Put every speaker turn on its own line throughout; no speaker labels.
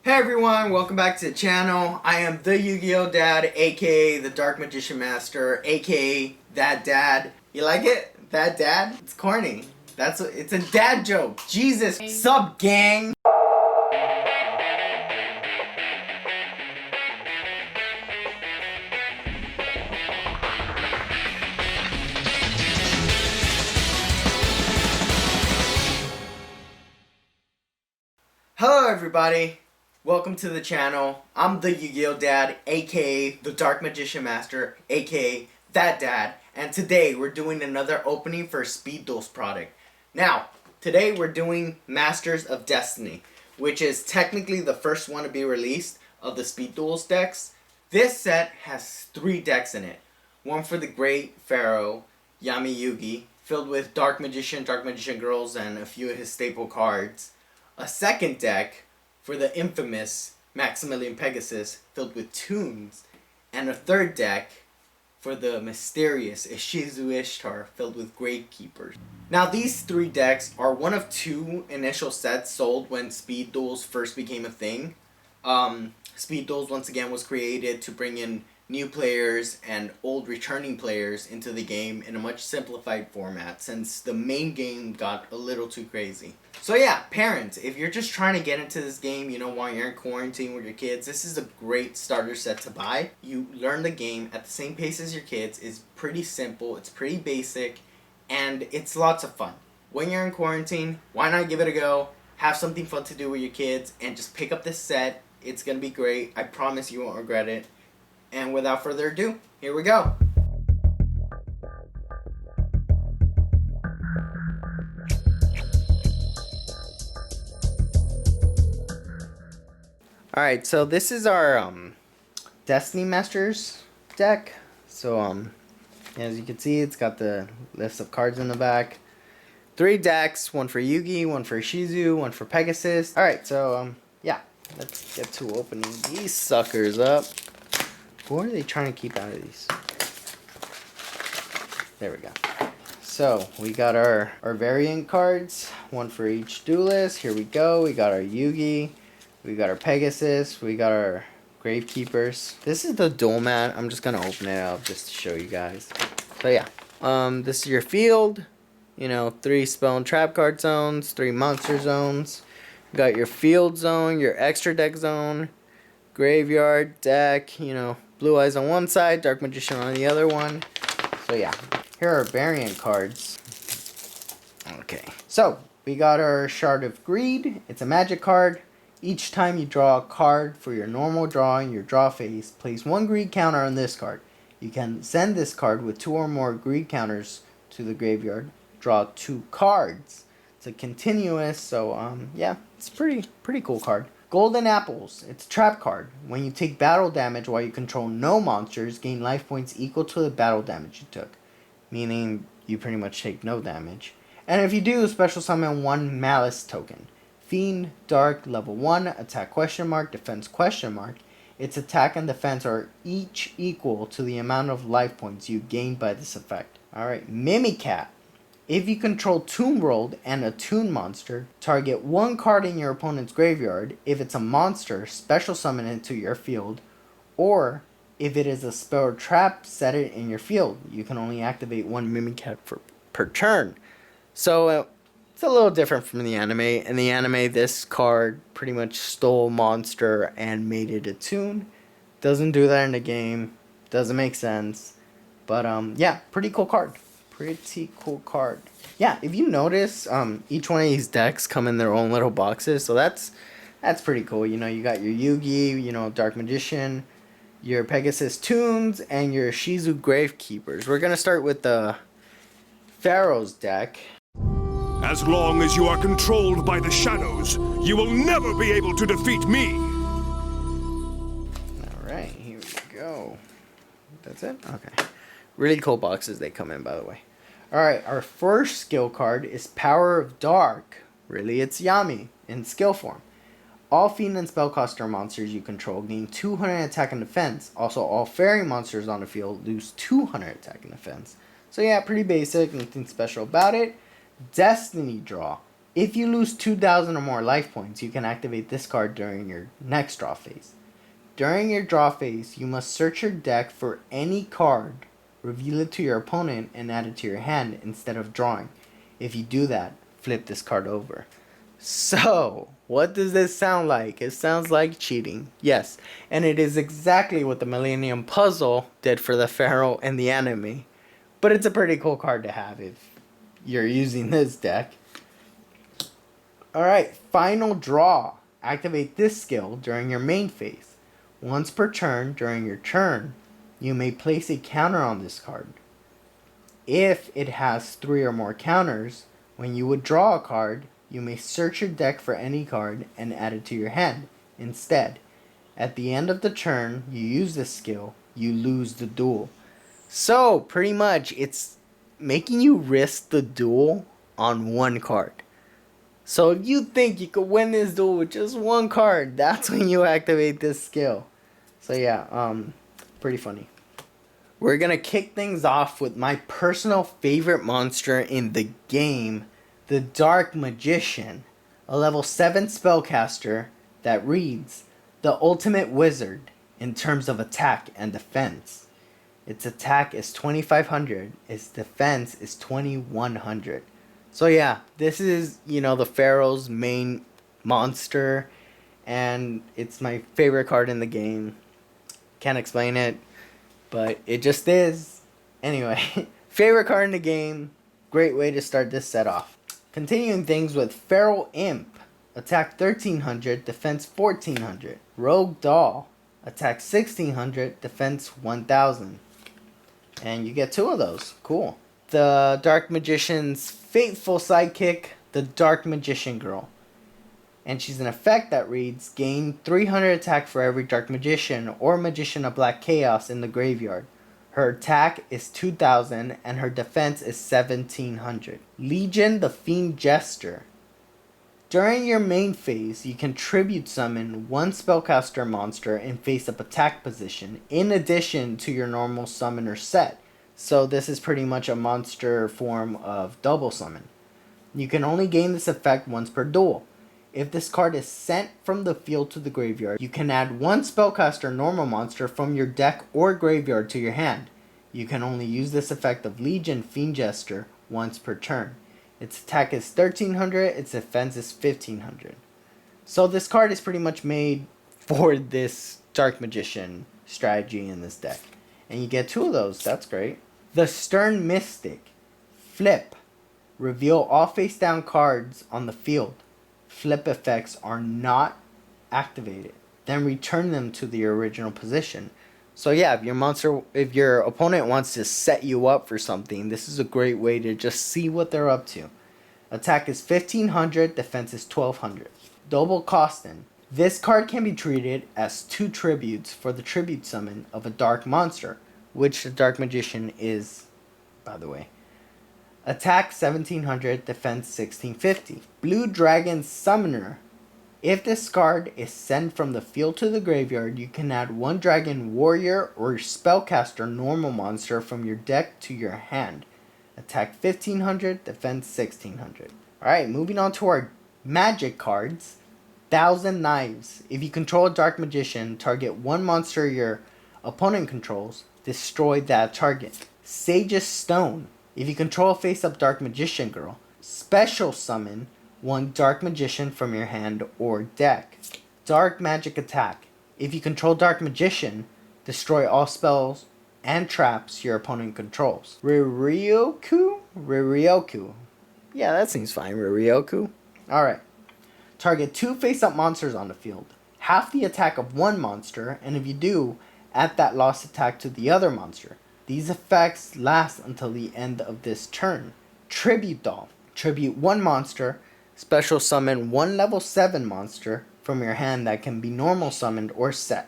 Hey everyone, welcome back to the channel. I am the YuGiOh Dad, aka the Dark Magician Master, aka that dad. You like it? That dad? It's corny. It's a dad joke. Jesus, sup gang? Hello everybody. Welcome to the channel. I'm the YuGiOh Dad, aka the Dark Magician Master, aka that dad, and today we're doing another opening for Speed Duel's product. Now, today we're doing Masters of Destiny, which is technically the first one to be released of the Speed Duel's decks. This set has 3 decks in it. One for the Great Pharaoh, Yami Yugi, filled with Dark Magician Girls, and a few of his staple cards. A second deck for the infamous Maximilian Pegasus, filled with tunes, and a third deck for the mysterious Ishizu Ishtar, filled with Gravekeepers. Now these 3 decks are one of 2 initial sets sold when Speed Duels first became a thing. Speed Duels once again was created to bring in new players and old returning players into the game in a much simplified format since the main game got a little too crazy. So yeah, parents, if you're just trying to get into this game, while you're in quarantine with your kids, this is a great starter set to buy. You learn the game at the same pace as your kids. It's pretty simple, it's pretty basic, and it's lots of fun. When you're in quarantine, why not give it a go? Have something fun to do with your kids and just pick up this set. It's gonna be great. I promise you won't regret it. And without further ado, here we go. Alright, so this is our Destiny Masters deck. So as you can see, it's got the list of cards in the back. 3 decks, one for Yugi, one for Ishizu, one for Pegasus. Alright, so yeah, let's get to opening these suckers up. What are they trying to keep out of these? There we go. So, we got our variant cards. One for each duelist. Here we go. We got our Yugi. We got our Pegasus. We got our Gravekeepers. This is the duel mat. I'm just going to open it up just to show you guys. So, yeah. This is your field. 3 spell and trap card zones. 3 monster zones. You got your field zone. Your extra deck zone. Graveyard, deck, Blue Eyes on one side, Dark Magician on the other one. So yeah, here are variant cards. Okay, so we got our Shard of Greed. It's a magic card. Each time you draw a card for your normal draw in your draw phase, place 1 greed counter on this card. You can send this card with 2 or more greed counters to the graveyard. Draw 2 cards. It's a continuous, so yeah, it's pretty cool card. Golden Apples. It's a trap card. When you take battle damage while you control no monsters, gain life points equal to the battle damage you took. Meaning, you pretty much take no damage. And if you do, special summon 1 Malice token. Fiend, Dark, level 1, attack question mark, defense question mark. Its attack and defense are each equal to the amount of life points you gain by this effect. Alright, Mimicat. If you control Tomb World and a Toon monster, target 1 card in your opponent's graveyard. If it's a monster, special summon it to your field. Or, if it is a spell or trap, set it in your field. You can only activate 1 Mimicat per turn. So, it's a little different from the anime. In the anime, this card pretty much stole monster and made it a Toon. Doesn't do that in the game. Doesn't make sense. But, yeah, pretty cool card. Pretty cool card. Yeah, if you notice, each one of these decks come in their own little boxes, so that's pretty cool. You got your Yugi, Dark Magician, your Pegasus Tunes, and your Ishizu Gravekeepers. We're gonna start with the Pharaoh's deck.
As long as you are controlled by the shadows, you will never be able to defeat me.
Alright, here we go. That's it? Okay. Really cool boxes they come in, by the way. Alright, our first skill card is Power of Dark. Really, it's Yami in skill form. All fiend and spellcaster monsters you control gain 200 attack and defense. Also, all fairy monsters on the field lose 200 attack and defense. So yeah, pretty basic, nothing special about it. Destiny Draw. If you lose 2,000 or more life points, you can activate this card during your next draw phase. During your draw phase, you must search your deck for any card, reveal it to your opponent, and add it to your hand instead of drawing. If you do that, flip this card over. So, what does this sound like? It sounds like cheating. Yes, and it is exactly what the Millennium Puzzle did for the Pharaoh and the enemy. But it's a pretty cool card to have if you're using this deck. Alright, final draw. Activate this skill during your main phase. Once per turn during your turn, you may place a counter on this card. If it has 3 or more counters, when you would draw a card, you may search your deck for any card and add it to your hand. Instead, at the end of the turn you use this skill, you lose the duel. So, pretty much, it's making you risk the duel on one card. So if you think you could win this duel with just one card, that's when you activate this skill. So yeah, pretty funny. We're gonna kick things off with my personal favorite monster in the game, the Dark Magician, a level 7 spellcaster that reads the ultimate wizard in terms of attack and defense. Its attack is 2500, its defense is 2100. So yeah, this is, the Pharaoh's main monster, and it's my favorite card in the game. Can't explain it, but it just is. Anyway, favorite card in the game, great way to start this set off. Continuing things with Feral Imp, attack 1300, defense 1400. Rogue Doll, attack 1600, defense 1000. And you get 2 of those, cool. The Dark Magician's faithful sidekick, the Dark Magician Girl. And she's an effect that reads, gain 300 attack for every Dark Magician or Magician of Black Chaos in the graveyard. Her attack is 2000 and her defense is 1700. Legion the Fiend Jester. During your main phase, you can tribute summon one spellcaster monster in face-up attack position in addition to your normal summoner set. So this is pretty much a monster form of double summon. You can only gain this effect once per duel. If this card is sent from the field to the graveyard, you can add one spellcaster normal monster from your deck or graveyard to your hand. You can only use this effect of Legion Fiend Jester once per turn. Its attack is 1300, its defense is 1500. So this card is pretty much made for this Dark Magician strategy in this deck. And you get 2 of those, that's great. The Stern Mystic. Flip. Reveal all face down cards on the field. Flip effects are not activated. Then return them to the original position. So yeah, if your opponent wants to set you up for something, this is a great way to just see what they're up to. Attack is 1500, defense is 1200. Double Costin. This card can be treated as 2 tributes for the tribute summon of a dark monster, which the Dark Magician is, by the way. Attack 1700, defense 1650. Blue Dragon Summoner. If this card is sent from the field to the graveyard, you can add one Dragon Warrior or Spellcaster normal monster from your deck to your hand. Attack 1500, defense 1600. Alright, moving on to our magic cards. Thousand Knives. If you control a Dark Magician, target one monster your opponent controls, destroy that target. Sage's Stone. If you control a face-up Dark Magician Girl, special summon one Dark Magician from your hand or deck. Dark Magic Attack. If you control Dark Magician, destroy all spells and traps your opponent controls. Ririoku? Yeah, that seems fine. Ririoku. Alright. Target 2 face-up monsters on the field. Half the attack of one monster, and if you do, add that lost attack to the other monster. These effects last until the end of this turn. Tribute Doll. Tribute one monster. Special summon one level 7 monster from your hand that can be normal summoned or set.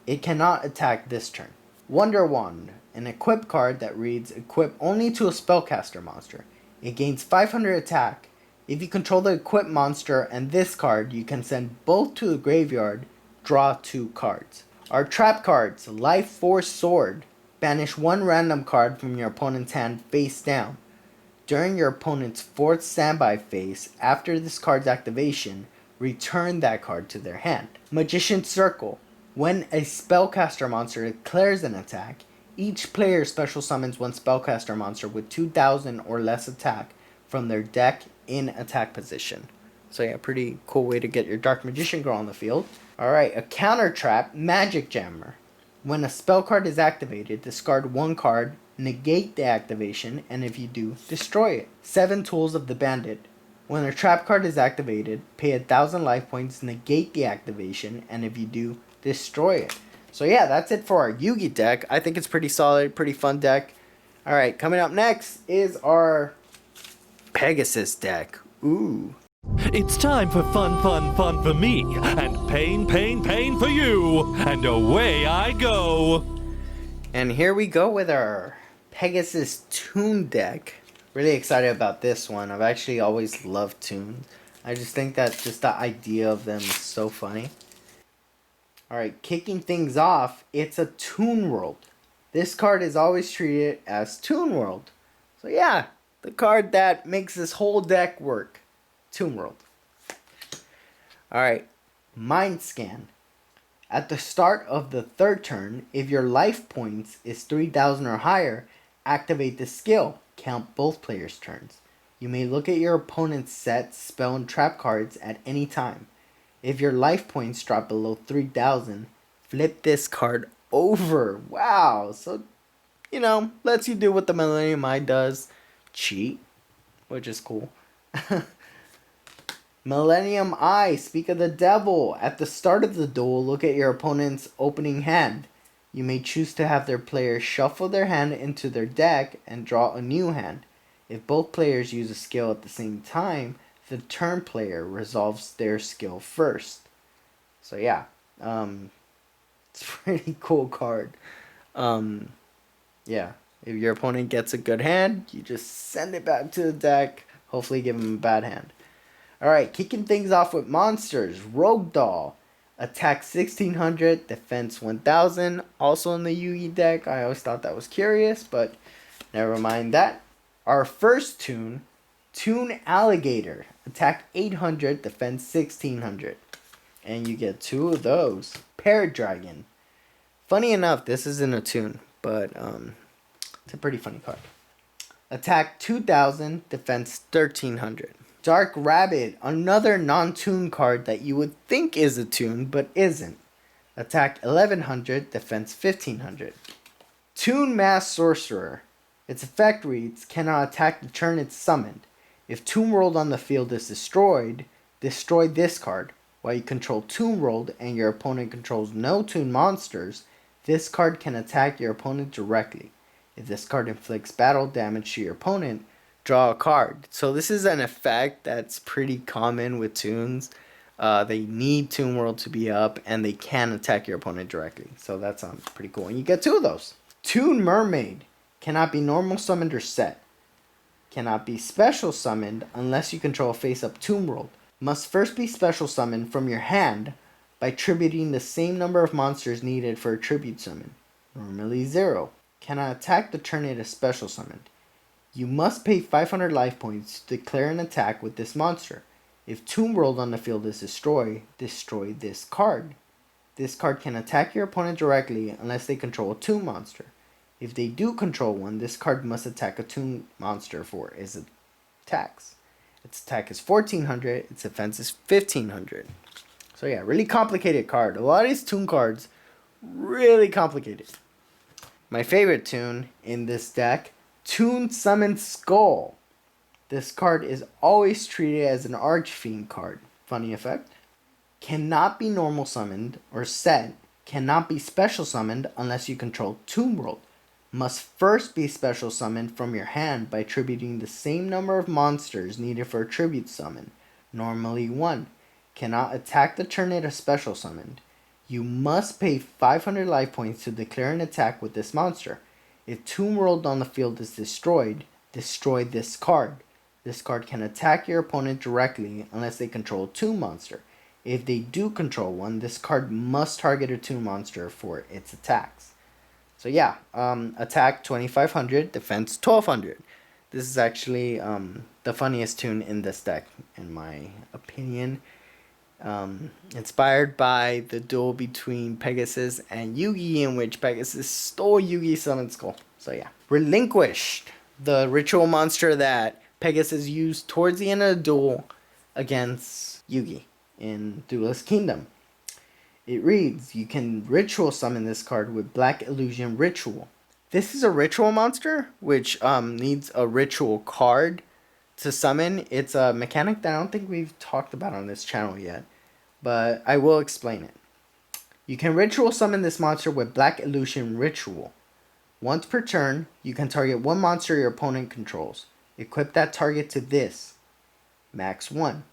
It cannot attack this turn. Wonder Wand. An equip card that reads equip only to a spellcaster monster. It gains 500 attack. If you control the equipped monster and this card, you can send both to the graveyard, draw 2 cards. Our trap cards. Life Force Sword. Banish one random card from your opponent's hand face down. During your opponent's 4th standby phase after this card's activation, return that card to their hand. Magician's Circle. When a spellcaster monster declares an attack, each player special summons one spellcaster monster with 2,000 or less attack from their deck in attack position. So yeah, pretty cool way to get your Dark Magician Girl on the field. Alright, a counter trap, Magic Jammer. When a spell card is activated, discard one card, negate the activation, and if you do, destroy it. 7 Tools of the Bandit. When a trap card is activated, pay 1,000 life points, negate the activation, and if you do, destroy it. So yeah, that's it for our Yugi deck. I think it's pretty solid, pretty fun deck. Alright, coming up next is our Pegasus deck. Ooh.
It's time for fun, fun, fun for me, and pain, pain, pain for you, and away I go.
And here we go with our Pegasus Toon deck. Really excited about this one. I've actually always loved Toons. I just think that just the idea of them is so funny. Alright, kicking things off, it's a Toon World. This card is always treated as Toon World. So yeah, the card that makes this whole deck work. Toon World. Alright, Mind Scan. At the start of the 3rd turn, if your life points is 3,000 or higher, activate the skill. Count both players' turns. You may look at your opponent's set, spell, and trap cards at any time. If your life points drop below 3,000, flip this card over. Wow. So, lets you do what the Millennium Eye does. Cheat, which is cool. Millennium Eye, Speak of the Devil. At the start of the duel, look at your opponent's opening hand. You may choose to have their player shuffle their hand into their deck and draw a new hand. If both players use a skill at the same time, the turn player resolves their skill first. So yeah, it's a pretty cool card. Yeah, if your opponent gets a good hand, you just send it back to the deck. Hopefully give him a bad hand. Alright, kicking things off with monsters. Rogue Doll. Attack 1600, defense 1000. Also in the Yugi deck. I always thought that was curious, but never mind that. Our first Toon, Toon Alligator. Attack 800, defense 1600. And you get 2 of those. Paradragon. Funny enough, this isn't a Toon, but it's a pretty funny card. Attack 2000, defense 1300. Dark Rabbit, another non-Toon card that you would think is a Toon, but isn't. Attack 1100, defense 1500. Toon Mass Sorcerer. Its effect reads, cannot attack the turn it's summoned. If Toon World on the field is destroyed, destroy this card. While you control Toon World and your opponent controls no Toon monsters, this card can attack your opponent directly. If this card inflicts battle damage to your opponent, draw a card. So this is an effect that's pretty common with Toons. They need Toon World to be up, and they can attack your opponent directly. So that's pretty cool. And you get 2 of those. Toon Mermaid. Cannot be normal summoned or set. Cannot be special summoned unless you control a face-up Toon World. Must first be special summoned from your hand by tributing the same number of monsters needed for a tribute summon. Normally 0. Cannot attack the turn it is special summoned. You must pay 500 life points to declare an attack with this monster. If Toon World on the field is destroyed, destroy this card. This card can attack your opponent directly unless they control a Toon monster. If they do control one, this card must attack a Toon monster for its attacks. Its attack is 1400, its defense is 1500. So yeah, really complicated card. A lot of these Toon cards, really complicated. My favorite Toon in this deck, Toon Summon Skull. This card is always treated as an Archfiend card. Funny effect. Cannot be normal summoned or set. Cannot be special summoned unless you control Toon World. Must first be special summoned from your hand by tributing the same number of monsters needed for a tribute summon. Normally 1. Cannot attack the turn it is special summoned. You must pay 500 life points to declare an attack with this monster. If Toon World on the field is destroyed, destroy this card. This card can attack your opponent directly unless they control a Toon monster. If they do control one, this card must target a Toon monster for its attacks. So yeah, attack 2500, defense 1200. This is actually the funniest tune in this deck, in my opinion. Inspired by the duel between Pegasus and Yugi, in which Pegasus stole Yugi's Summon Skull. So yeah. Relinquished, the ritual monster that Pegasus used towards the end of the duel against Yugi in Duelist Kingdom. It reads, you can ritual summon this card with Black Illusion Ritual. This is a ritual monster, which needs a ritual card to summon. It's a mechanic that I don't think we've talked about on this channel yet, but I will explain it. You can ritual summon this monster with Black Illusion Ritual. Once per turn, you can target one monster your opponent controls. Equip that target to this. Max 1.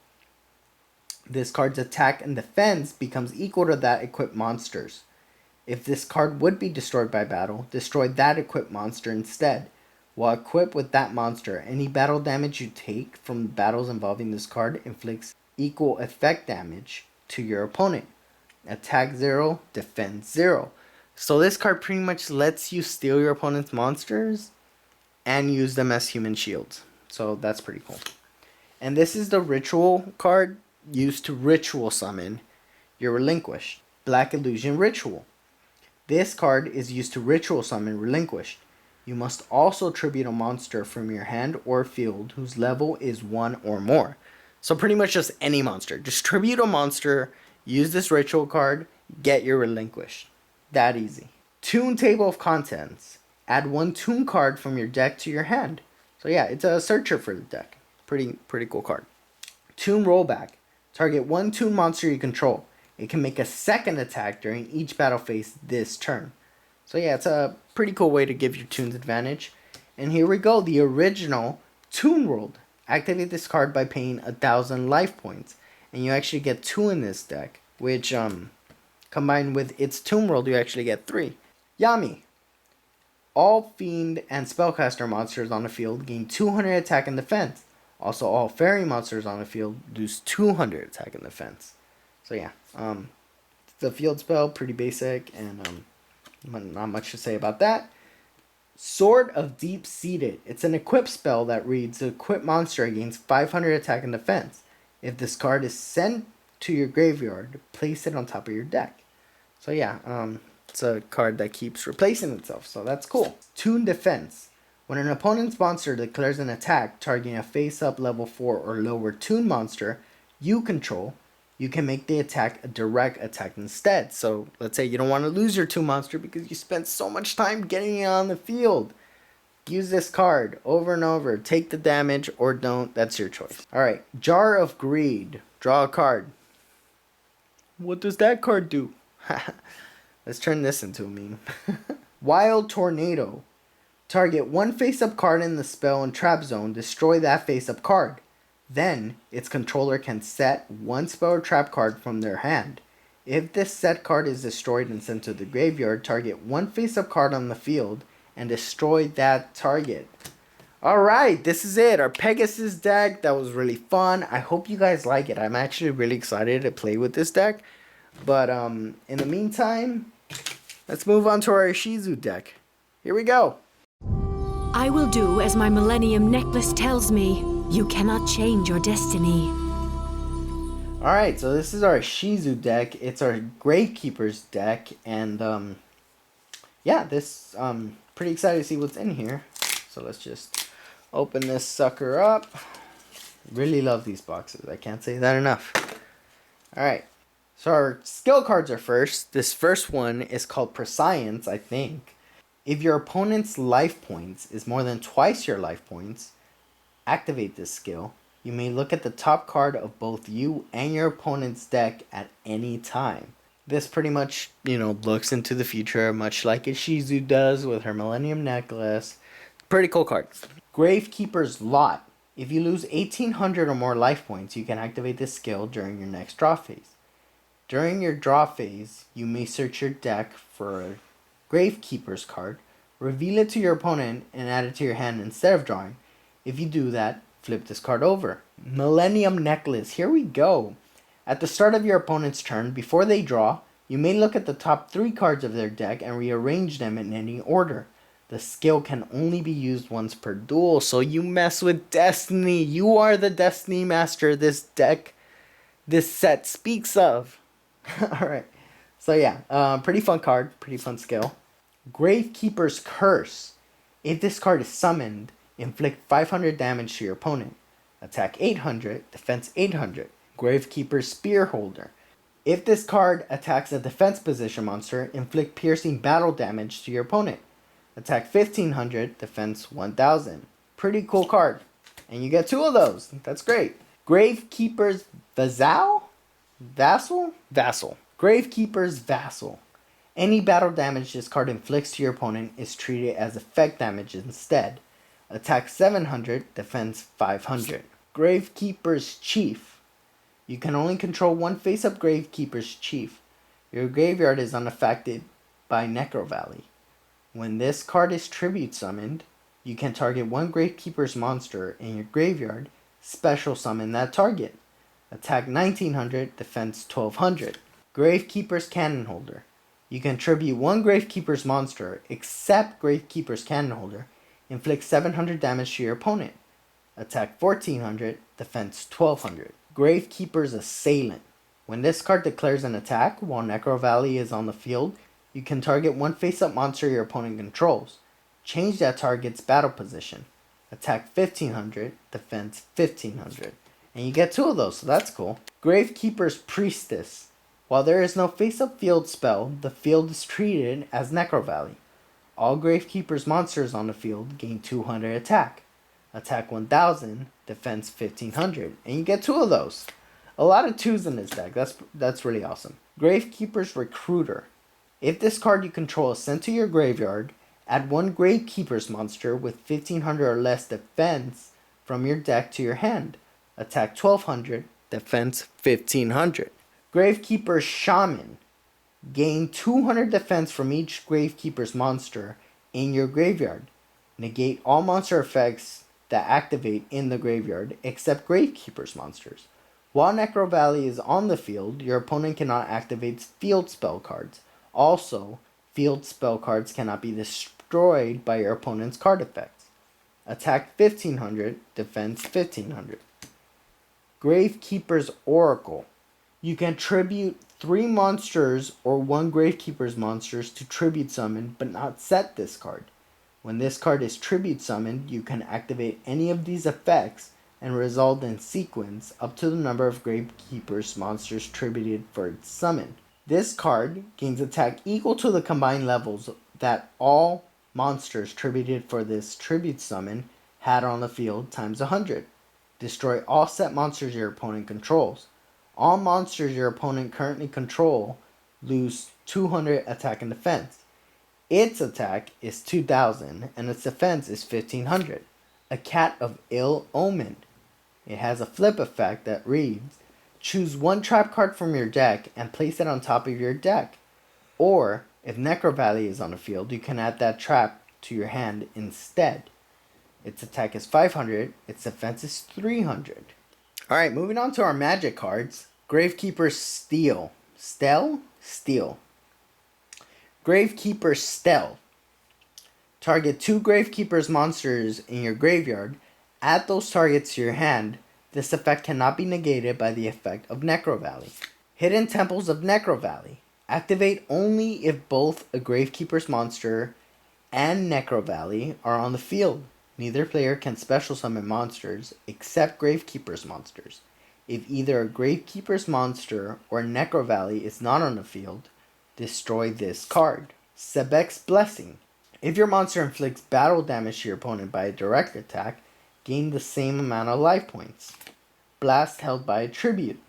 This card's attack and defense becomes equal to that equipped monster's. If this card would be destroyed by battle, destroy that equipped monster instead. While equipped with that monster, any battle damage you take from battles involving this card inflicts equal effect damage to your opponent. Attack 0, defense 0. So this card pretty much lets you steal your opponent's monsters and use them as human shields. So that's pretty cool. And this is the ritual card used to ritual summon your Relinquished. Black Illusion Ritual. This card is used to ritual summon Relinquished. You must also tribute a monster from your hand or field whose level is 1 or more. So pretty much just any monster. Just tribute a monster, use this ritual card, get your Relinquished. That easy. Tune Table of Contents. Add one tune card from your deck to your hand. So yeah, it's a searcher for the deck. Pretty cool card. Tune Rollback. Target one tune monster you control. It can make a second attack during each battle phase this turn. So yeah, it's a pretty cool way to give your tunes advantage. And here we go, the original Tune World. Activate this card by paying 1,000 life points. And you actually get 2 in this deck, which combined with its Tune World, you actually get 3. Yami. All Fiend and Spellcaster monsters on the field gain 200 attack and defense. Also, all Fairy monsters on the field lose 200 attack and defense. So yeah, the field spell, pretty basic, and not much to say about that. Sword of Deep Seated. It's an equip spell that reads, the equipped monster gains 500 attack and defense. If this card is sent to your graveyard, place it on top of your deck. So yeah, it's a card that keeps replacing itself, so that's cool. Tune Defense. When an opponent's monster declares an attack targeting a face-up level 4 or lower tune monster you control, you can make the attack a direct attack instead. So let's say you don't want to lose your tune monster because you spent so much time getting it on the field. Use this card over and over. Take the damage or don't. That's your choice. Alright, Jar of Greed. Draw a card. What does that card do? Let's turn this into a meme. Wild Tornado. Target one face-up card in the spell and trap zone. Destroy that face-up card. Then, its controller can set one spell or trap card from their hand. If this set card is destroyed and sent to the graveyard, target one face-up card on the field and destroy that target. Alright, this is it. Our Pegasus deck. That was really fun. I hope you guys like it. I'm actually really excited to play with this deck. But in the meantime, let's move on to our Ishizu deck. Here we go.
I will do as my Millennium Necklace tells me. You cannot change your destiny.
Alright, so this is our Ishizu deck. It's our Gravekeeper's deck. And yeah, this pretty excited to see what's in here. So let's just open this sucker up. Really love these boxes. I can't say that enough. Alright. So our skill cards are first. This first one is called Prescience, I think. If your opponent's life points is more than twice your life points, activate this skill. You may look at the top card of both you and your opponent's deck at any time. This pretty much, looks into the future, much like Ishizu does with her Millennium Necklace. Pretty cool card. Gravekeeper's Lot. If you lose 1,800 or more life points, you can activate this skill during your next draw phase. During your draw phase, you may search your deck for a Gravekeeper's card, reveal it to your opponent, and add it to your hand instead of drawing. If you do that, flip this card over. Millennium Necklace. Here we go. At the start of your opponent's turn, before they draw, you may look at the top 3 cards of their deck and rearrange them in any order. The skill can only be used once per duel, so you mess with Destiny. You are the Destiny master this set speaks of. Alright, so yeah, pretty fun card, pretty fun skill. Gravekeeper's Curse. If this card is summoned, inflict 500 damage to your opponent. Attack 800, defense 800. Gravekeeper's Spearholder. If this card attacks a defense position monster, inflict piercing battle damage to your opponent. Attack 1500, defense 1000. Pretty cool card. And you get 2 of those. That's great. Gravekeeper's Vassal? Gravekeeper's Vassal. Any battle damage this card inflicts to your opponent is treated as effect damage instead. Attack 700, defense 500. Gravekeeper's Chief. You can only control one face-up Gravekeeper's Chief. Your graveyard is unaffected by Necro Valley. When this card is tribute summoned, you can target one Gravekeeper's monster in your graveyard, special summon that target. Attack 1900, defense 1200. Gravekeeper's Cannon Holder. You can tribute one Gravekeeper's monster, except Gravekeeper's Cannon Holder, inflict 700 damage to your opponent. Attack 1400, defense 1200. Gravekeeper's Assailant. When this card declares an attack while Necro Valley is on the field, you can target one face-up monster your opponent controls. Change that target's battle position. Attack 1500, defense 1500. And you get 2 of those, so that's cool. Gravekeeper's Priestess. While there is no face-up field spell, the field is treated as Necro Valley. All Gravekeeper's monsters on the field gain 200 attack. Attack 1000, defense 1500. And you get 2 of those. A lot of 2s in this deck. That's really awesome. Gravekeeper's Recruiter. If this card you control is sent to your graveyard, add one Gravekeeper's monster with 1500 or less defense from your deck to your hand. Attack 1200, defense 1500. Gravekeeper's Shaman. Gain 200 defense from each Gravekeeper's monster in your graveyard. Negate all monster effects that activate in the graveyard except Gravekeeper's monsters. While Necro Valley is on the field, your opponent cannot activate field spell cards. Also, field spell cards cannot be destroyed by your opponent's card effects. Attack 1500, defense 1500. Gravekeeper's Oracle. You can tribute 3 monsters or 1 Gravekeeper's monsters to tribute summon, but not set this card. When this card is tribute summoned, you can activate any of these effects and resolve in sequence up to the number of Gravekeeper's monsters tributed for its summon. This card gains attack equal to the combined levels that all monsters tributed for this tribute summon had on the field times 100. Destroy all set monsters your opponent controls. All monsters your opponent currently control lose 200 attack and defense. Its attack is 2000 and its defense is 1500. A Cat of Ill Omen. It has a flip effect that reads, choose one trap card from your deck and place it on top of your deck. Or, if Necro Valley is on the field, you can add that trap to your hand instead. Its attack is 500, its defense is 300. Alright, moving on to our magic cards. Gravekeeper's Steel. Steel. Gravekeeper's Stell. Target 2 Gravekeeper's monsters in your graveyard. Add those targets to your hand. This effect cannot be negated by the effect of Necro Valley. Hidden Temples of Necro Valley. Activate only if both a Gravekeeper's monster and Necro Valley are on the field. Neither player can special summon monsters except Gravekeeper's monsters. If either a Gravekeeper's monster or Necro Valley is not on the field, destroy this card. Sebek's Blessing. If your monster inflicts battle damage to your opponent by a direct attack, gain the same amount of life points. Blast held by a tribute.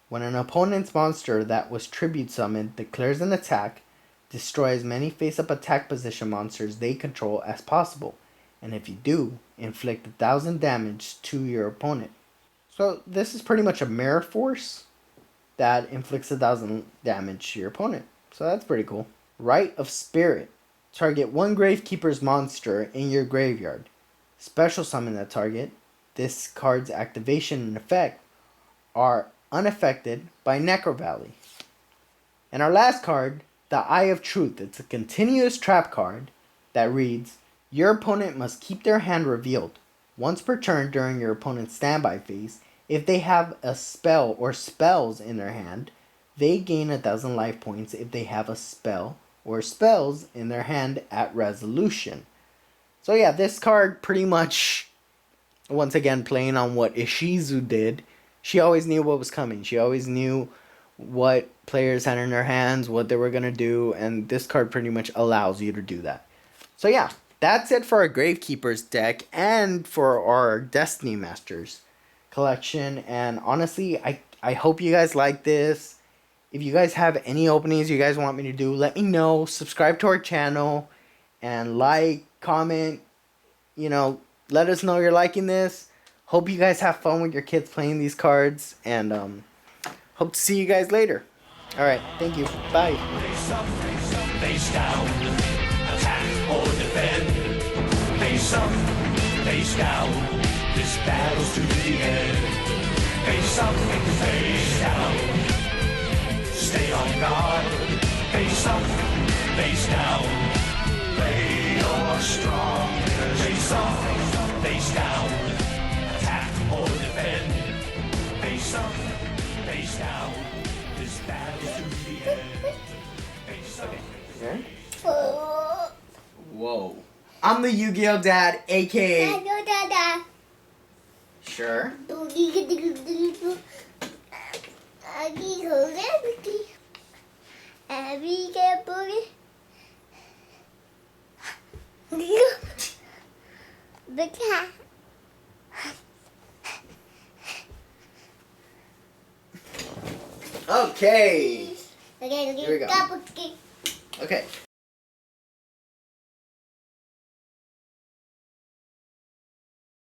When an opponent's monster that was tribute summoned declares an attack, destroy as many face-up attack position monsters they control as possible. And if you do, inflict 1000 damage to your opponent. So this is pretty much a mirror force that inflicts 1000 damage to your opponent. So that's pretty cool. Rite of Spirit. Target one Gravekeeper's monster in your graveyard. Special summon that target. This card's activation and effect are unaffected by Necro Valley. And our last card, the Eye of Truth. It's a continuous trap card that reads, Your opponent must keep their hand revealed once per turn during your opponent's standby phase. If they have a spell or spells in their hand, they gain 1,000 life points if they have a spell or spells in their hand at resolution. So yeah, this card pretty much, once again, playing on what Ishizu did. She always knew what was coming. She always knew what players had in their hands, what they were going to do, and this card pretty much allows you to do that. So yeah, that's it for our Gravekeeper's deck and for our Destiny Masters collection. And honestly, I hope you guys like this. If you guys have any openings you guys want me to do, let me know. Subscribe to our channel and like, comment, let us know you're liking this. Hope you guys have fun with your kids playing these cards, and hope to see you guys later. Alright, thank you. Bye.
Face up, face down, attack or defend. Face up, face down, this battle's to the end. Face up, face down, stay on guard. Face up, face down, play your strong. Face up, face down, attack or defend. Face up, face down, this battle's to the end. Face up.
Okay. Whoa. I'm the YuGiOh dad, aka... Sure.
The cat.
Okay.
Okay,
Here we go. Okay.